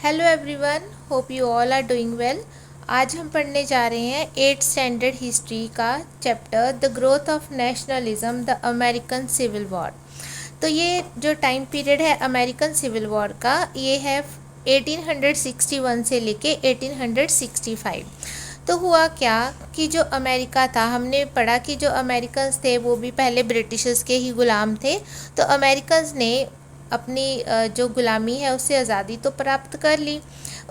Hello everyone, hope you all are doing well. आज हम पढ़ने जा रहे हैं 8th स्टैंडर्ड हिस्ट्री का chapter the growth of nationalism the American civil war. तो ये जो टाइम पीरियड है अमेरिकन सिविल वॉर का, ये है 1861 से लेके 1865। तो हुआ क्या कि जो अमेरिका था, हमने पढ़ा कि जो अमेरिकन्स थे वो भी पहले ब्रिटिशर्स के ही गुलाम थे। तो अमेरिकन्स ने अपनी जो गुलामी है उससे आज़ादी तो प्राप्त कर ली।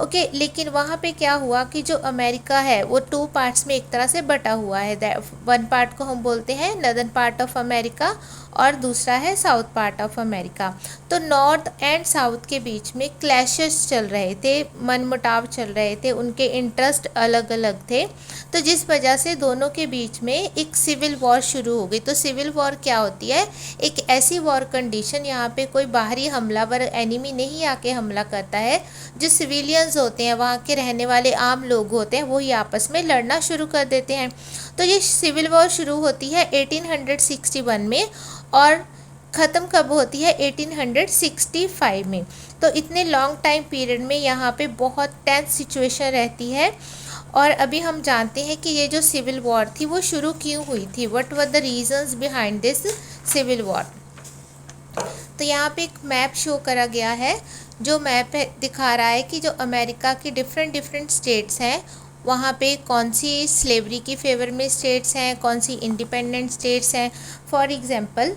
ओके, लेकिन वहाँ पे क्या हुआ कि जो अमेरिका है वो टू पार्ट्स में एक तरह से बटा हुआ है। वन पार्ट को हम बोलते हैं नॉर्दर्न पार्ट ऑफ अमेरिका और दूसरा है साउथ पार्ट ऑफ अमेरिका। तो नॉर्थ एंड साउथ के बीच में क्लैशेस चल रहे थे, मनमुटाव चल रहे थे, उनके इंटरेस्ट अलग अलग थे। तो जिस वजह से दोनों के बीच में एक सिविल वॉर शुरू हो गई। तो सिविल वॉर क्या होती है? एक ऐसी वॉर कंडीशन, यहाँ पे कोई बाहरी हमलावर एनिमी नहीं आके हमला करता है। जो सिविलियंस होते हैं, वहाँ के रहने वाले आम लोग होते हैं, वो ही आपस में लड़ना शुरू कर देते हैं। तो ये सिविल वॉर शुरू होती है 1861 में और ख़त्म कब होती है? 1865 में। तो इतने लॉन्ग टाइम पीरियड में यहाँ पे बहुत टेंस सिचुएशन रहती है। और अभी हम जानते हैं कि ये जो सिविल वॉर थी वो शुरू क्यों हुई थी, what were the reasons behind this civil war. तो यहाँ पे एक मैप शो करा गया है। जो मैप है दिखा रहा है कि जो अमेरिका की डिफरेंट डिफरेंट स्टेट्स हैं, वहाँ पे कौन सी स्लेवरी की फेवर में स्टेट्स हैं, कौन सी इंडिपेंडेंट स्टेट्स हैं। For example,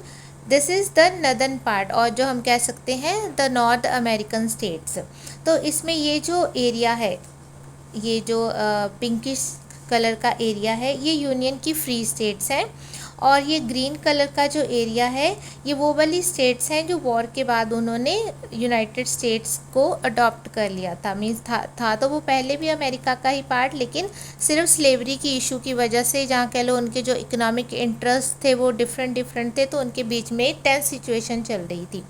this is the northern part, और जो हम कह सकते हैं द नॉर्थ अमेरिकन स्टेट्स। तो इसमें ये जो एरिया है, ये जो पिंकिश कलर का एरिया है, ये यूनियन की फ्री स्टेट्स हैं। और ये ग्रीन कलर का जो एरिया है, ये वो वाली स्टेट्स हैं जो वॉर के बाद उन्होंने यूनाइटेड स्टेट्स को अडॉप्ट कर लिया था। मीन्स था तो वो पहले भी अमेरिका का ही पार्ट, लेकिन सिर्फ स्लेवरी की इशू की वजह से, जहाँ कह लो उनके जो इकोनॉमिक इंटरेस्ट थे वो डिफरेंट थे, तो उनके बीच में टेंस सिचुएशन चल रही थी।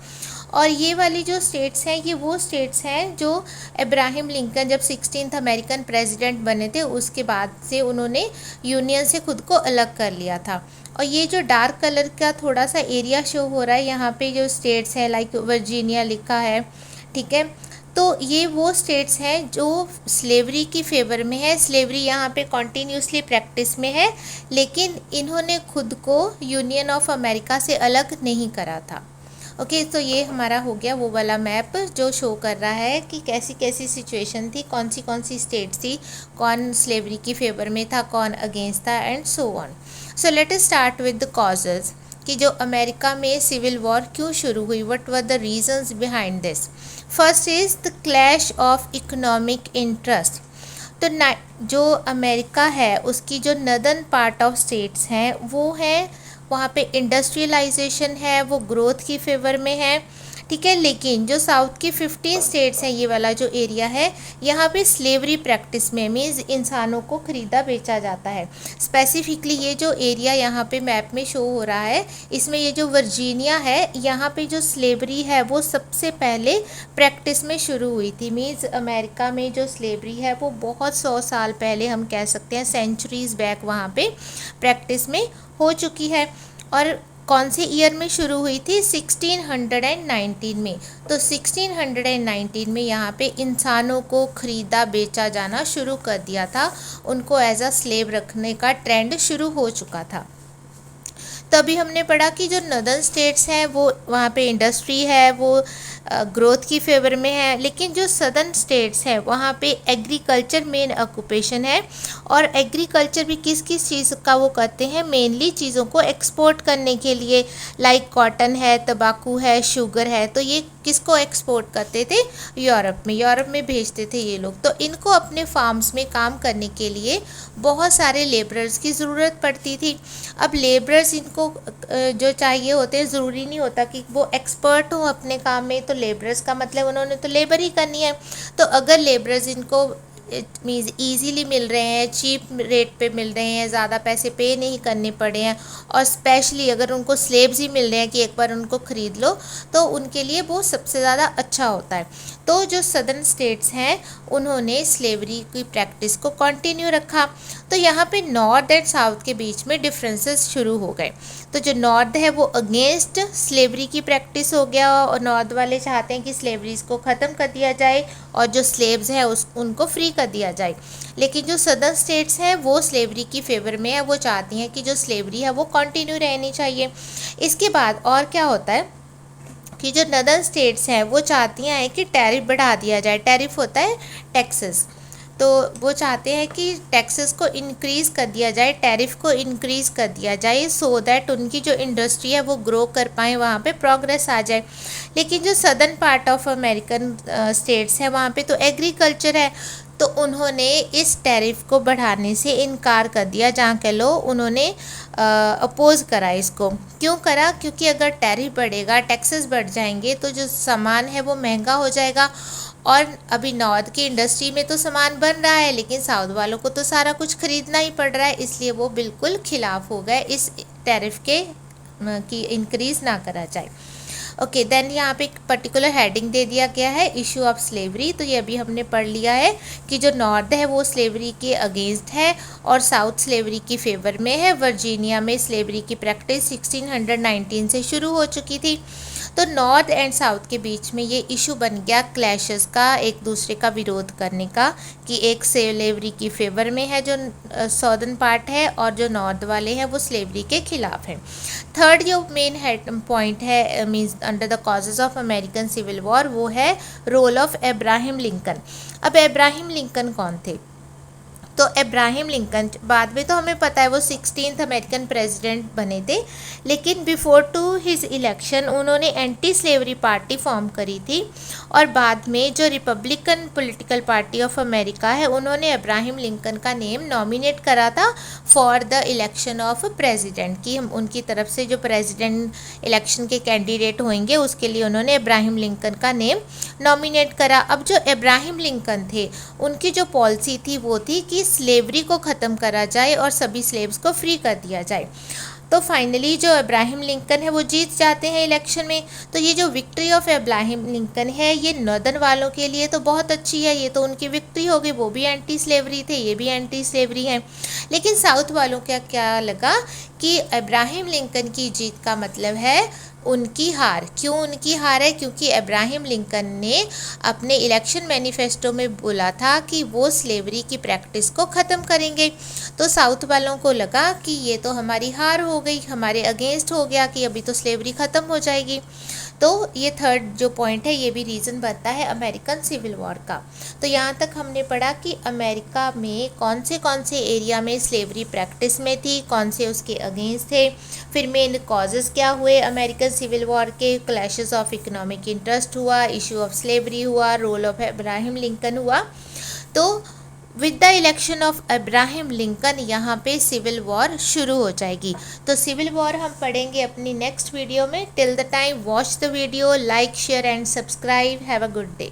और ये वाली जो स्टेट्स हैं, ये वो स्टेट्स हैं जो इब्राहिम लिंकन जब 16th अमेरिकन प्रेसिडेंट बने थे उसके बाद से उन्होंने यूनियन से खुद को अलग कर लिया था। और ये जो डार्क कलर का थोड़ा सा एरिया शो हो रहा है, यहाँ पे जो स्टेट्स हैं लाइक वर्जीनिया लिखा है, ठीक है। तो ये वो स्टेट्स हैं जो स्लेवरी की फेवर में है। स्लेवरी यहाँ पे कॉन्टीन्यूसली प्रैक्टिस में है, लेकिन इन्होंने खुद को यूनियन ऑफ अमेरिका से अलग नहीं करा था। ओके, तो ये हमारा हो गया वो वाला मैप जो शो कर रहा है कि कैसी कैसी सिचुएशन थी, कौन सी स्टेट्स थी, कौन स्लेवरी की फेवर में था, कौन अगेंस्ट था, and so on. So let us start with the causes कि जो अमेरिका में सिविल वॉर क्यों शुरू हुई, what were the reasons behind this. First is the clash of economic interest. तो जो अमेरिका है उसकी जो नदर्न पार्ट ऑफ स्टेट्स हैं वो हैं, वहाँ पे इंडस्ट्रियलाइजेशन है, वो ग्रोथ की फेवर में है, ठीक है। लेकिन जो साउथ की 15 स्टेट्स हैं, ये वाला जो एरिया है, यहाँ पे स्लेवरी प्रैक्टिस में, मीन्स इंसानों को ख़रीदा बेचा जाता है। स्पेसिफिकली ये जो एरिया यहाँ पे मैप में शो हो रहा है, इसमें ये जो वर्जीनिया है, यहाँ पे जो स्लेवरी है वो सबसे पहले प्रैक्टिस में शुरू हुई थी। मीन्स अमेरिका में जो स्लेवरी है वो बहुत 100 साल पहले, हम कह सकते हैं सेंचुरीज़ बैक, वहाँ पे प्रैक्टिस में हो चुकी है। और कौन से ईयर में शुरू हुई थी? 1619 में। तो 1619 में यहाँ पे इंसानों को ख़रीदा बेचा जाना शुरू कर दिया था, उनको एज अ स्लेव रखने का ट्रेंड शुरू हो चुका था। तभी हमने पढ़ा कि जो नॉर्दर्न स्टेट्स हैं वो, वहाँ पे इंडस्ट्री है, वो ग्रोथ की फेवर में है। लेकिन जो सदर्न स्टेट्स हैं वहाँ पे एग्रीकल्चर मेन ऑक्यूपेशन है। और एग्रीकल्चर भी किस किस चीज़ का वो करते हैं? मेनली चीज़ों को एक्सपोर्ट करने के लिए, लाइक कॉटन है, तंबाकू है, शुगर है। तो ये किसको एक्सपोर्ट करते थे? यूरोप में भेजते थे ये लोग। तो इनको अपने फार्म्स में काम करने के लिए बहुत सारे लेबरर्स की ज़रूरत पड़ती थी। अब लेबरर्स इनको जो चाहिए होते हैं, ज़रूरी नहीं होता कि वो एक्सपर्ट हो अपने काम में। तो लेबरर्स का मतलब उन्होंने तो लेबर ही करनी है। तो अगर लेबरर्स इनको मीन्स ईजीली मिल रहे हैं, चीप रेट पे मिल रहे हैं, ज़्यादा पैसे पे नहीं करने पड़े हैं, और स्पेशली अगर उनको स्लेव्स ही मिल रहे हैं कि एक बार उनको ख़रीद लो, तो उनके लिए वो सबसे ज़्यादा अच्छा होता है। तो जो सदर्न स्टेट्स हैं उन्होंने स्लेवरी की प्रैक्टिस को कंटिन्यू रखा। तो यहाँ पे नॉर्थ एंड साउथ के बीच में डिफरेंसेस शुरू हो गए। तो जो नॉर्थ है वो अगेंस्ट स्लेवरी की प्रैक्टिस हो गया, और नॉर्थ वाले चाहते हैं कि स्लेवरीज को ख़त्म कर दिया जाए और जो स्लेव्स हैं उनको फ्री कर दिया जाए। लेकिन जो सदर्न स्टेट्स हैं वो स्लेवरी की फेवर में है, वो चाहती हैं कि जो स्लेवरी है वो कंटिन्यू रहनी चाहिए। इसके बाद और क्या होता है कि जो नदर्न स्टेट्स हैं वो चाहती हैं कि टैरिफ बढ़ा दिया जाए। टैरिफ होता है टैक्सेस, तो वो चाहते हैं कि टैक्सेस को इंक्रीज़ कर दिया जाए, टैरिफ को इंक्रीज़ कर दिया जाए, सो दैट उनकी जो इंडस्ट्री है वो ग्रो कर पाए, वहाँ पे प्रोग्रेस आ जाए। लेकिन जो southern part of American states है वहाँ पे तो एग्रीकल्चर है, तो उन्होंने इस टैरिफ को बढ़ाने से इनकार कर दिया। जहाँ कह लो उन्होंने अपोज़ करा इसको। क्यों करा? क्योंकि अगर टैरिफ बढ़ेगा, टैक्सेस बढ़ जाएंगे, तो जो सामान है वो महंगा हो जाएगा। और अभी नॉर्थ की इंडस्ट्री में तो सामान बन रहा है, लेकिन साउथ वालों को तो सारा कुछ ख़रीदना ही पड़ रहा है, इसलिए वो बिल्कुल खिलाफ हो गए इस टैरिफ के कि इंक्रीज़ ना करा जाए। ओके, देन यहाँ पे एक पर्टिकुलर हेडिंग दे दिया गया है, इशू ऑफ स्लेवरी। तो ये अभी हमने पढ़ लिया है कि जो नॉर्थ है वो स्लेवरी के अगेंस्ट है और साउथ स्लेवरी की फेवर में है। वर्जीनिया में स्लेवरी की प्रैक्टिस 1619 से शुरू हो चुकी थी। तो नॉर्थ एंड साउथ के बीच में ये इशू बन गया क्लैशेस का, एक दूसरे का विरोध करने का, कि एक स्लेवरी की फेवर में है जो सॉर्दर्न पार्ट है, और जो नॉर्थ वाले हैं वो स्लेवरी के खिलाफ हैं। थर्ड जो मेन हेड पॉइंट है means under the causes of American civil war, वो है रोल ऑफ अब्राहम लिंकन। अब अब्राहम लिंकन कौन थे? तो अब्राहम लिंकन बाद में तो हमें पता है वो 16th अमेरिकन प्रेसिडेंट बने थे, लेकिन बिफोर टू हिज इलेक्शन उन्होंने एंटी स्लेवरी पार्टी फॉर्म करी थी, और बाद में जो Republican political party of America है उन्होंने अब्राहम लिंकन का नेम नॉमिनेट करा था for the election of president, कि हम उनकी तरफ से जो प्रेसिडेंट इलेक्शन के कैंडिडेट होंगे उसके लिए उन्होंने अब्राहम लिंकन का नेम नॉमिनेट करा। अब जो अब्राहम लिंकन थे उनकी जो पॉलिसी थी वो थी कि स्लेवरी को ख़त्म करा जाए और सभी स्लेव्स को फ्री कर दिया जाए। तो फाइनली जो अब्राहम लिंकन है वो जीत जाते हैं इलेक्शन में। तो ये जो विक्ट्री ऑफ अब्राहम लिंकन है ये नॉर्दर्न वालों के लिए तो बहुत अच्छी है, ये तो उनकी विक्ट्री होगी, वो भी एंटी स्लेवरी थे, ये भी एंटी स्लेवरी हैं। लेकिन साउथ वालों का क्या लगा कि अब्राहम लिंकन की जीत का मतलब है उनकी हार। क्यों उनकी हार है? क्योंकि अब्राहम लिंकन ने अपने इलेक्शन मैनिफेस्टो में बोला था कि वो स्लेवरी की प्रैक्टिस को ख़त्म करेंगे। तो साउथ वालों को लगा कि ये तो हमारी हार हो गई, हमारे अगेंस्ट हो गया, कि अभी तो स्लेवरी ख़त्म हो जाएगी। तो ये थर्ड जो पॉइंट है ये भी रीज़न बनता है अमेरिकन सिविल वॉर का। तो यहाँ तक हमने पढ़ा कि अमेरिका में कौन से एरिया में स्लेवरी प्रैक्टिस में थी, कौन से उसके अगेंस्ट थे, फिर मेन कॉजेज़ क्या हुए अमेरिकन सिविल वॉर के, क्लैशेस ऑफ इकोनॉमिक इंटरेस्ट हुआ, इशू ऑफ स्लेवरी हुआ, रोल ऑफ अब्राहम लिंकन हुआ। तो with the election of Abraham Lincoln यहाँ पे सिविल वॉर शुरू हो जाएगी। तो सिविल वॉर हम पढ़ेंगे अपनी नेक्स्ट वीडियो में। Till the time watch the video, like share and subscribe. Have a good day.